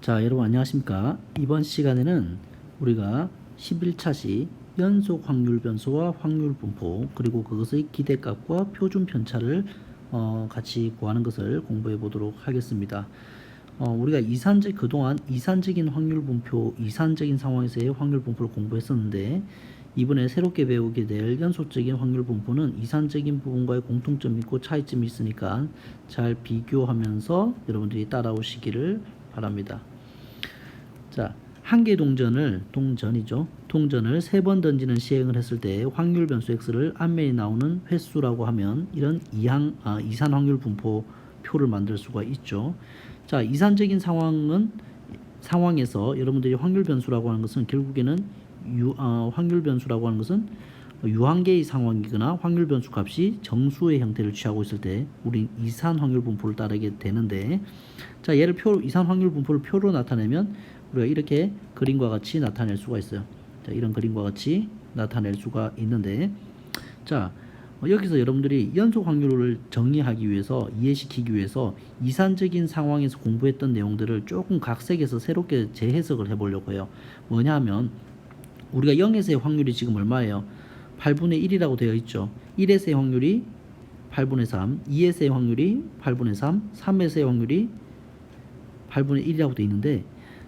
자, 여러분 안녕하십니까? 이번 시간에는 우리가 11차시 연속 확률 변수와 확률 분포 그리고 그것의 기대값과 표준 편차를 같이 구하는 것을 공부해 보도록 하겠습니다. 우리가 그동안 이산적인 확률 분표, 이산적인 상황에서의 확률 분포를 공부했었는데 이번에 새롭게 배우게 될 연속적인 확률 분포는 이산적인 부분과의 공통점이 있고 차이점이 있으니까 잘 비교하면서 여러분들이 따라오시기를 바랍니다. 자, 한 개 동전을 3번 던지는 시행을 했을 때 확률 변수 x를 앞면에 나오는 횟수라고 하면 이런 이산 확률 분포 표를 만들 수가 있죠. 자, 이산적인 상황에서 여러분들이 확률 변수라고 하는 것은 결국에는 확률 변수라고 하는 것은 유한계의 상황이거나 확률 변수 값이 정수의 형태를 취하고 있을 때 우린 이산 확률 분포를 따르게 되는데, 자, 얘를 이산 확률 분포를 표로 나타내면 우리가 이렇게 그림과 같이 나타낼 수가 있어요. 자, 이런 그림과 같이 나타낼 수가 있는데, 자, 여기서 여러분들이 연속 확률을 정의하기 위해서, 이해시키기 위해서 이산적인 상황에서 공부했던 내용들을 조금 각색해서 새롭게 재해석을 해보려고 해요. 뭐냐 하면 우리가 0에서의 확률이 지금 얼마예요? 8분의 1이라고 되어 있죠. 1에서의 확률이 8분의 3, 2에서의 확률이 8분의 3, 3에서의 확률이 8분의 1이라고 되어 있는데,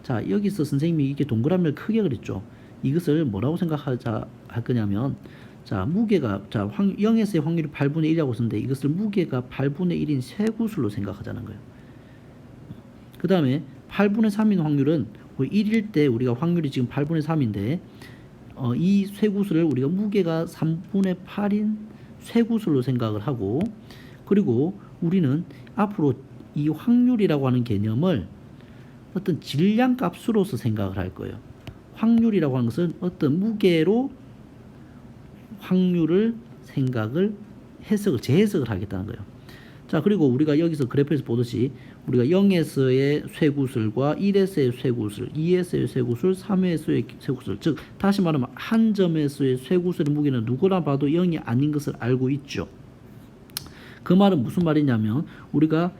자, 여기서 선생님이 이렇게 동그라미를 크게 그렸죠. 이것을 뭐라고 생각하자 할 거냐면, 자, 무게가 0에서의 확률이 8분의 1이라고 썼는데 이것을 무게가 8분의 1인 쇠구슬로 생각하자는 거예요. 그 다음에 8분의 3인 확률은 1일 때 우리가 확률이 지금 8분의 3인데 이 쇠구슬을 우리가 무게가 3분의 8인 쇠구슬로 생각을 하고, 그리고 우리는 앞으로 이 확률이라고 하는 개념을 어떤 질량 값으로서 생각을 할 거예요. 확률이라고 하는 것은 어떤 무게로 확률을 재해석을 하겠다는 거예요. 자, 그리고 우리가 여기서 그래프에서 보듯이 우리가 0에서의 쇠구슬과 1에서의 쇠구슬, 2에서의 쇠구슬, 3에서의 쇠구슬, 즉 다시 말하면 한 점에서의 쇠구슬의 무게는 누구나 봐도 0이 아닌 것을 알고 있죠. 그 말은 무슨 말이냐면 우리가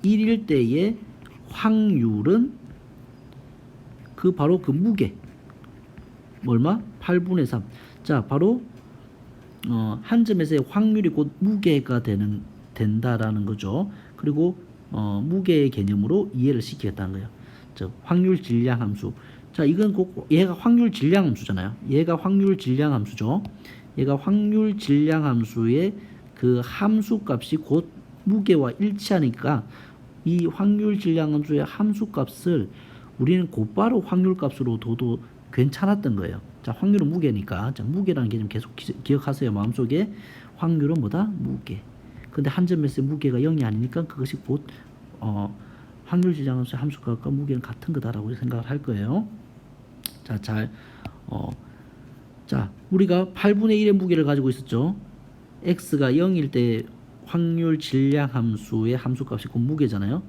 1일 때의 확률은 바로 그 무게, 얼마? 8분의 3. 자, 바로 한 점에서의 확률이 곧 무게가 된다라는 거죠. 그리고 무게의 개념으로 이해를 시키겠다는 거예요. 즉 확률 질량 함수. 자, 이건 꼭 얘가 확률 질량 함수잖아요. 얘가 확률 질량 함수죠. 얘가 확률 질량 함수의 그 함수 값이 곧 무게와 일치하니까 이 확률 질량 함수의 함수 값을 우리는 곧바로 확률 값으로 둬도 괜찮았던 거예요. 자, 확률은 무게니까. 자, 무게라는 개념 계속 기억하세요. 마음속에. 확률은 뭐다? 무게. 근데 한 점에서의 무게가 0이 아니니까 그것이 곧 확률 질량 함수의 함수 값과 무게는 같은 거다라고 생각을 할 거예요. 자, 자, 우리가 8분의 1의 무게를 가지고 있었죠. x가 0일 때 확률 질량 함수의 함수값이 곧 무게잖아요.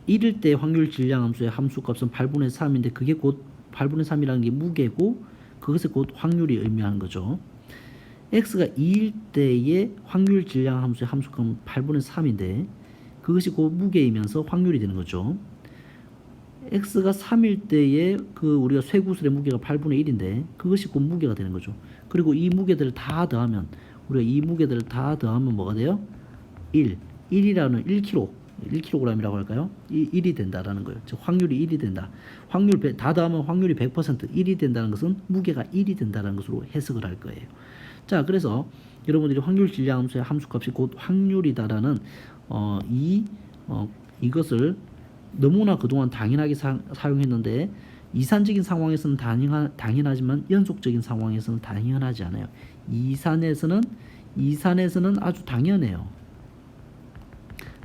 1일 때 확률 질량 함수의 함수값은 8분의 3인데 그게 곧 8분의 3이라는 게 무게고 그것이 곧 확률이 의미하는 거죠. x가 2일 때의 확률 질량 함수의 함수값은 8분의 3인데 그것이 곧 무게이면서 확률이 되는 거죠. x가 3일 때의 우리가 쇠구슬의 무게가 8분의 1인데 그것이 곧 무게가 되는 거죠. 그리고 이 무게들을 다 더하면 뭐가 돼요? 1이라는 1kg이라고 할까요? 1이 된다라는 거예요. 즉 확률이 1이 된다. 다 더하면 확률이 100%, 1이 된다는 것은 무게가 1이 된다는 것으로 해석을 할 거예요. 자, 그래서 여러분들이 확률 질량 함수의 함수값이 곧 확률이다라는 이것을 너무나 그동안 당연하게 사용했는데 이산적인 상황에서는 당연하지만 연속적인 상황에서는 당연하지 않아요. 이산에서는 아주 당연해요.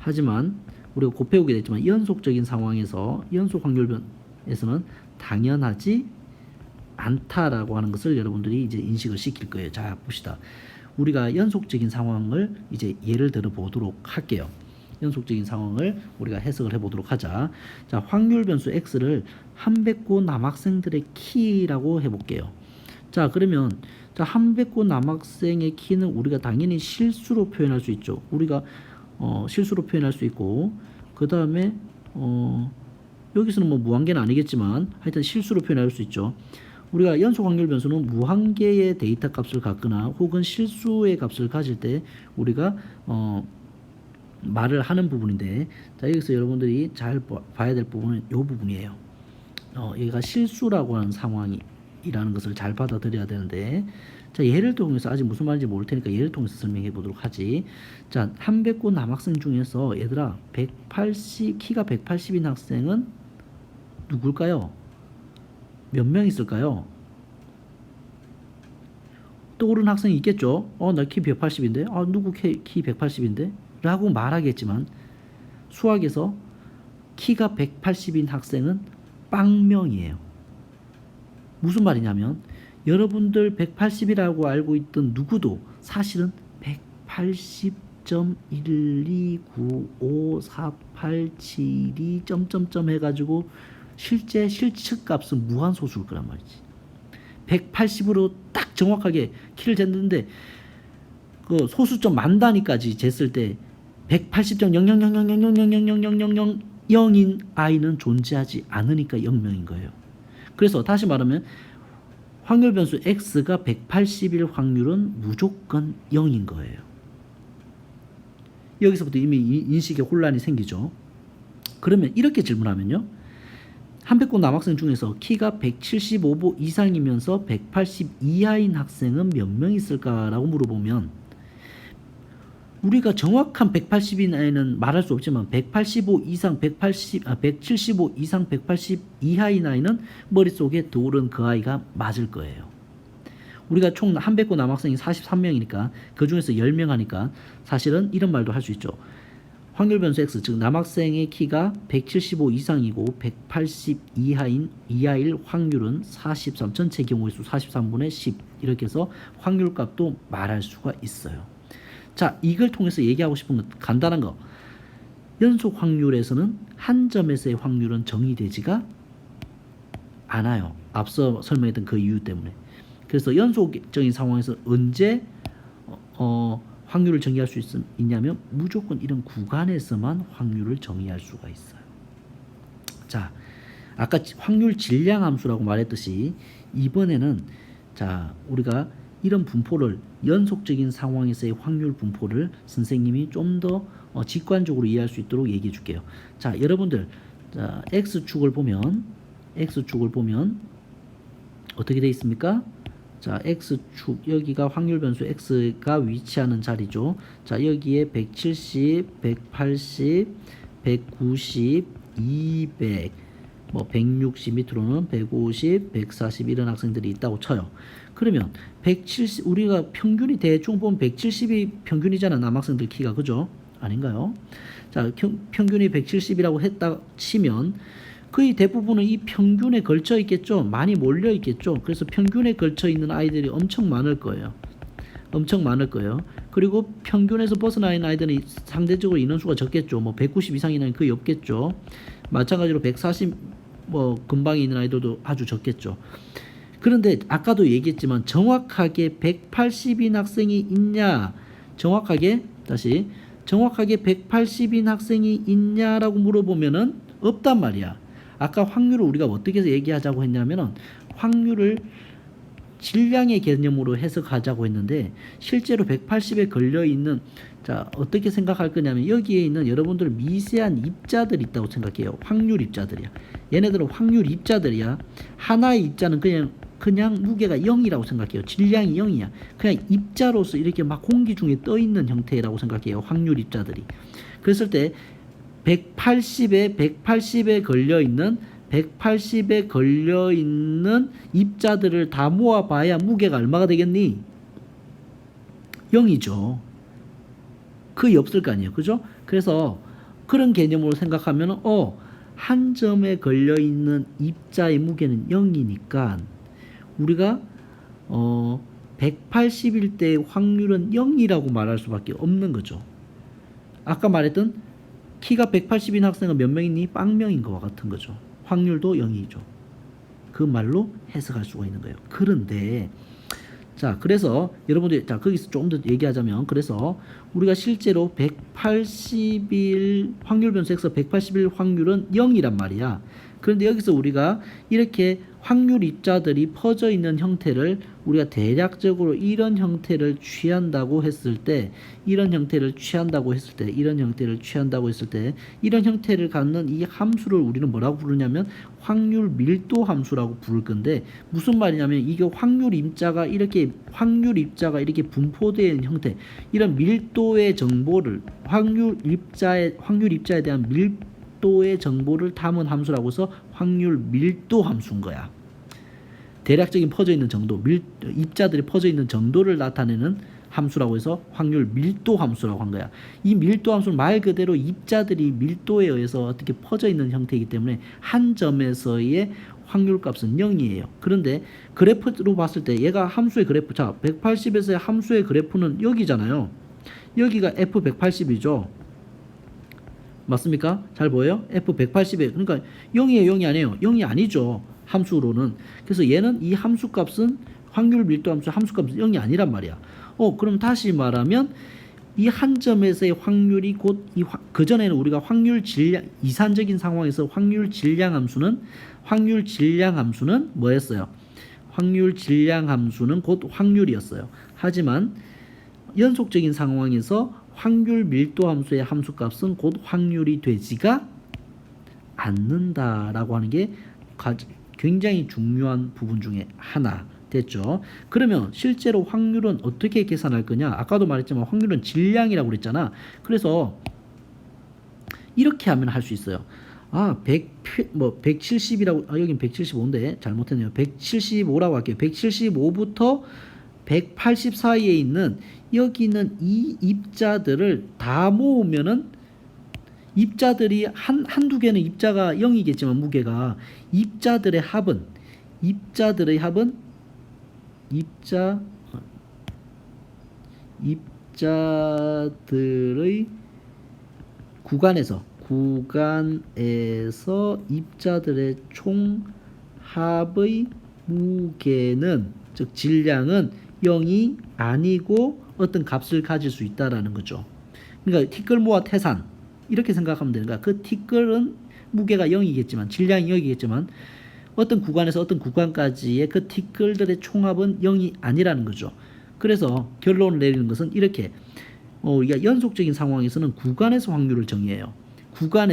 하지만 우리가 곧 배우게 됐지만 연속적인 상황에서 연속 확률변에서는 당연하지 않다라고 하는 것을 여러분들이 이제 인식을 시킬 거예요. 자, 봅시다. 우리가 연속적인 상황을 이제 예를 들어 보도록 할게요. 연속적인 상황을 우리가 해석을 해보도록 하자. 자, 확률 변수 x를 한백고 남학생들의 키라고 해볼게요. 자, 그러면 한백고 남학생의 키는 우리가 당연히 실수로 표현할 수 있죠. 우리가 실수로 표현할 수 있고, 그 다음에 여기서는 뭐 무한계는 아니겠지만 하여튼 실수로 표현할 수 있죠. 우리가 연속 확률 변수는 무한계의 데이터 값을 갖거나 혹은 실수의 값을 가질 때 우리가 말을 하는 부분인데, 자 여기서 여러분들이 잘 봐야 될 부분은 이 부분이에요. 여기가 실수라고 하는 상황이라는 것을 잘 받아들여야 되는데, 자 예를 통해서 아직 무슨 말인지 모를 테니까 예를 통해서 설명해 보도록 하지. 자 300고 남학생 중에서 얘들아 180 키가 180인 학생은 누굴까요? 몇 명 있을까요? 떠오르는 학생이 있겠죠. 나 키 180인데 누구 키 180인데 라고 말하겠지만, 수학에서 키가 180인 학생은 빵명이에요. 무슨 말이냐면 여러분들 180이라고 알고 있던 누구도 사실은 180.1295487이 점점점 해가지고 실제 실측값은 무한소수일 거란 말이지. 180으로 딱 정확하게 키를 쟀는데 그 소수점 만 단위까지 쟀을 때 180.00000000000인 아이는 존재하지 않으니까 0명인 거예요. 그래서 다시 말하면 확률 변수 x가 180일 확률은 무조건 0인 거예요. 여기서부터 이미 인식에 혼란이 생기죠. 그러면 이렇게 질문하면요. 한백고 남학생 중에서 키가 175보 이상이면서 180 이하인 학생은 몇 명 있을까라고 물어보면, 우리가 정확한 180인 아이는 말할 수 없지만 175 이상 175 이상 180 이하인 아이는 머릿속에 떠오른 그 아이가 맞을 거예요. 우리가 총 한백고 남학생이 43명이니까 그 중에서 10명 하니까 사실은 이런 말도 할 수 있죠. 확률 변수 x, 즉 남학생의 키가 175 이상이고 180 이하일 확률은 43, 전체 경우의 수 43분의 10 이렇게 해서 확률값도 말할 수가 있어요. 자, 이걸 통해서 얘기하고 싶은 건 간단한 거. 연속 확률에서는 한 점에서의 확률은 정의되지가 않아요. 앞서 설명했던 그 이유 때문에. 그래서 연속적인 상황에서 언제 확률을 정의할 수 있냐면 무조건 이런 구간에서만 확률을 정의할 수가 있어요. 자, 아까 확률 질량 함수라고 말했듯이 이번에는 자 우리가 이런 분포를 연속적인 상황에서의 확률 분포를 선생님이 좀 더 직관적으로 이해할 수 있도록 얘기해 줄게요. 자, 여러분들 자, x축을 보면 어떻게 되어 있습니까? 자, x축 여기가 확률 변수 x가 위치하는 자리죠. 자, 여기에 170, 180, 190, 200, 뭐 160 밑으로는 150, 140 이런 학생들이 있다고 쳐요. 그러면 170 우리가 평균이 대충 보면 170이 평균이잖아. 남학생들 키가. 그죠? 아닌가요? 자, 평균이 170이라고 했다 치면 거의 대부분은 이 평균에 걸쳐 있겠죠. 많이 몰려 있겠죠. 그래서 평균에 걸쳐 있는 아이들이 엄청 많을 거예요. 그리고 평균에서 벗어나 있는 아이들은 상대적으로 인원수가 적겠죠. 뭐 190 이상이는 거의 없겠죠. 마찬가지로 140 뭐 근방에 있는 아이들도 아주 적겠죠. 그런데 아까도 얘기했지만 정확하게 180인 학생이 있냐, 정확하게 180인 학생이 있냐라고 물어보면은 없단 말이야. 아까 확률을 우리가 어떻게 얘기하자고 했냐면은 확률을 질량의 개념으로 해석하자고 했는데, 실제로 180에 걸려 있는, 자 어떻게 생각할 거냐면 여기에 있는 여러분들 미세한 입자들이 있다고 생각해요. 확률 입자들이야. 얘네들은 확률 입자들이야. 하나의 입자는 그냥 무게가 0이라고 생각해요. 질량이 0이야. 그냥 입자로서 이렇게 막 공기 중에 떠 있는 형태라고 생각해요. 확률 입자들이. 그랬을 때 180에 걸려 있는 입자들을 다 모아 봐야 무게가 얼마가 되겠니? 0이죠. 거의 없을 거 아니에요. 그죠? 그래서 그런 개념으로 생각하면 한 점에 걸려 있는 입자의 무게는 0이니까 우리가 180일 때의 확률은 0이라고 말할 수밖에 없는 거죠. 아까 말했던 키가 180인 학생은 몇 명이니? 빵명인 것과 같은 거죠. 확률도 0이죠. 그 말로 해석할 수가 있는 거예요. 그런데 자, 그래서 여러분들 자, 거기서 좀 더 얘기하자면 그래서 우리가 실제로 180일 확률 변수 x 180일 확률은 0이란 말이야. 그런데 여기서 우리가 이렇게 확률 입자들이 퍼져 있는 형태를 우리가 대략적으로 이런 형태를 취한다고 했을 때 이런 형태를 취한다고 했을 때 이런 형태를 갖는 이 함수를 우리는 뭐라고 부르냐면 확률 밀도 함수라고 부를 건데 무슨 말이냐면 이게 확률 입자가 이렇게 분포되어 있는 형태 이런 밀도의 정보를 확률 입자에 대한 밀도의 정보를 담은 함수라고 해서 확률 밀도 함수인 거야. 대략적인 퍼져 있는 정도, 입자들이 퍼져 있는 정도를 나타내는 함수라고 해서 확률 밀도 함수라고 한 거야. 이 밀도 함수는 말 그대로 입자들이 밀도에 의해서 어떻게 퍼져 있는 형태이기 때문에 한 점에서의 확률 값은 0이에요. 그런데 그래프로 봤을 때 얘가 함수의 그래프, 자 180에서의 함수의 그래프는 여기잖아요. 여기가 F180이죠. 맞습니까? 잘 보여요? F180에 그러니까 0이에요, 0이 아니에요. 0이 아니죠. 함수로는. 그래서 얘는 이 함수값은 확률 밀도 함수값은 0이 아니란 말이야. 그럼 다시 말하면 이 한 점에서의 확률이 곧 그 전에는 우리가 확률 질량 이산적인 상황에서 확률 질량 함수는 뭐였어요? 확률 질량 함수는 곧 확률이었어요. 하지만 연속적인 상황에서 확률 밀도 함수의 함수값은 곧 확률이 되지가 않는다라고 하는 게 굉장히 중요한 부분 중에 하나 됐죠. 그러면 실제로 확률은 어떻게 계산할 거냐? 아까도 말했지만 확률은 질량이라고 그랬잖아. 그래서 이렇게 하면 할 수 있어요. 170이라고 여긴 175인데 잘못했네요. 175라고 할게요. 175부터 180 사이에 있는 여기는 이 입자들을 다 모으면은 입자들이 한두 개는 입자가 0이겠지만 무게가 입자들의 합은 입자들의 구간에서 입자들의 총합의 무게는 즉 질량은 0이 아니고 어떤 값을 가질 수 있다라는 거죠. 그러니까 티끌모아 태산 이렇게 생각하면 되는 거야. 그 티끌은 무게가 0이겠지만 질량이 0이겠지만 어떤 구간에서 어떤 구간까지의 그 티끌들의 총합은 0이 아니라는 거죠. 그래서 결론을 내리는 것은 이렇게 우리가 연속적인 상황에서는 구간에서 확률을 정의해요. 구간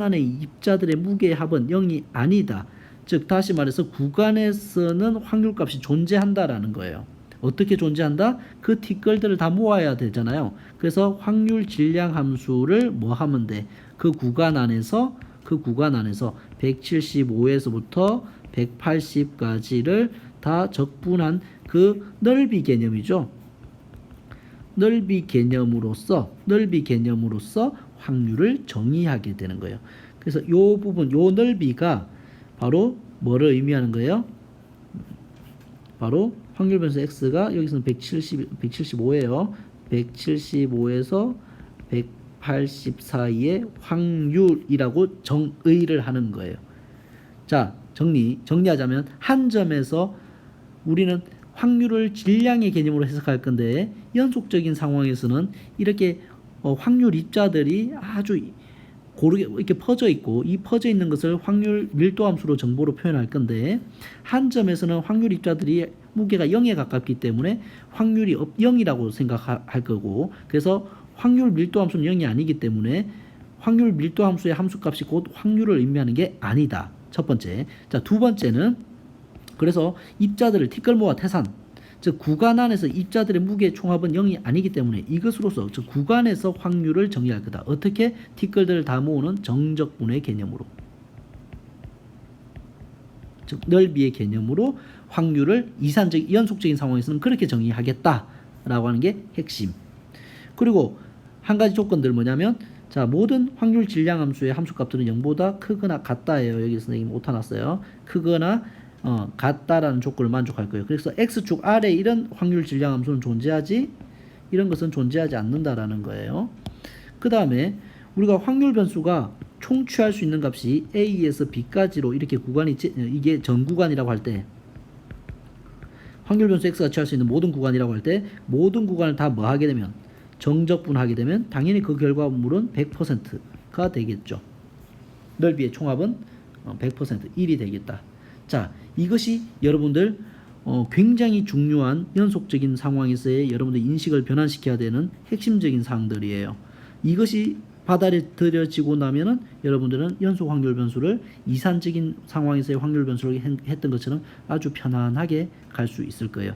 안의 입자들의 무게의 합은 0이 아니다. 즉 다시 말해서 구간에서는 확률값이 존재한다라는 거예요. 어떻게 존재한다? 그 티끌들을 다 모아야 되잖아요. 그래서 확률 질량 함수를 뭐 하면 돼? 그 구간 안에서 175에서부터 180까지를 다 적분한 그 넓이 개념이죠. 넓이 개념으로서 확률을 정의하게 되는 거예요. 그래서 요 부분, 요 넓이가 바로 뭐를 의미하는 거예요? 바로 확률 변수 x가 여기서는 175예요. 175에서 180 사이의 확률이라고 정의를 하는 거예요. 자, 정리하자면 한 점에서 우리는 확률을 질량의 개념으로 해석할 건데 연속적인 상황에서는 이렇게 확률 입자들이 아주 고르게 이렇게 퍼져 있고 이 퍼져 있는 것을 확률 밀도 함수로 정보로 표현할 건데 한 점에서는 확률 입자들이 무게가 0에 가깝기 때문에 확률이 0이라고 생각할 거고 그래서 확률 밀도 함수는 0이 아니기 때문에 확률 밀도 함수의 함수값이 곧 확률을 의미하는 게 아니다. 첫 번째. 자, 두 번째는 그래서 입자들을 티끌모아 태산 즉 구간 안에서 입자들의 무게의 총합은 0이 아니기 때문에 이것으로서 즉 구간에서 확률을 정의할 거다. 어떻게? 티끌들을 다 모으는 정적분의 개념으로 즉 넓이의 개념으로 확률을 연속적인 상황에서는 그렇게 정의하겠다라고 하는 게 핵심. 그리고 한 가지 조건들 뭐냐면 자 모든 확률 질량 함수의 함수값들은 0보다 크거나 같다예요. 여기 선생님 오타 났어요. 크거나 같다라는 조건을 만족할 거예요. 그래서 x축 아래 이런 확률 질량 함수는 존재하지 이런 것은 존재하지 않는다라는 거예요. 그 다음에 우리가 확률 변수가 총 취할 수 있는 값이 a에서 b까지로 이렇게 구간이 이게 전 구간이라고 할 때 확률 변수 x가 취할 수 있는 모든 구간이라고 할 때 모든 구간을 다 뭐 하게 되면 정적분하게 되면 당연히 그 결과물은 100%가 되겠죠. 넓이의 총합은 100% 1이 되겠다. 자, 이것이 여러분들 굉장히 중요한 연속적인 상황에서의 여러분들 인식을 변환시켜야 되는 핵심적인 사항들이에요. 이것이 받아들여지고 나면은 여러분들은 연속 확률 변수를 이산적인 상황에서의 확률 변수를 했던 것처럼 아주 편안하게 갈 수 있을 거예요.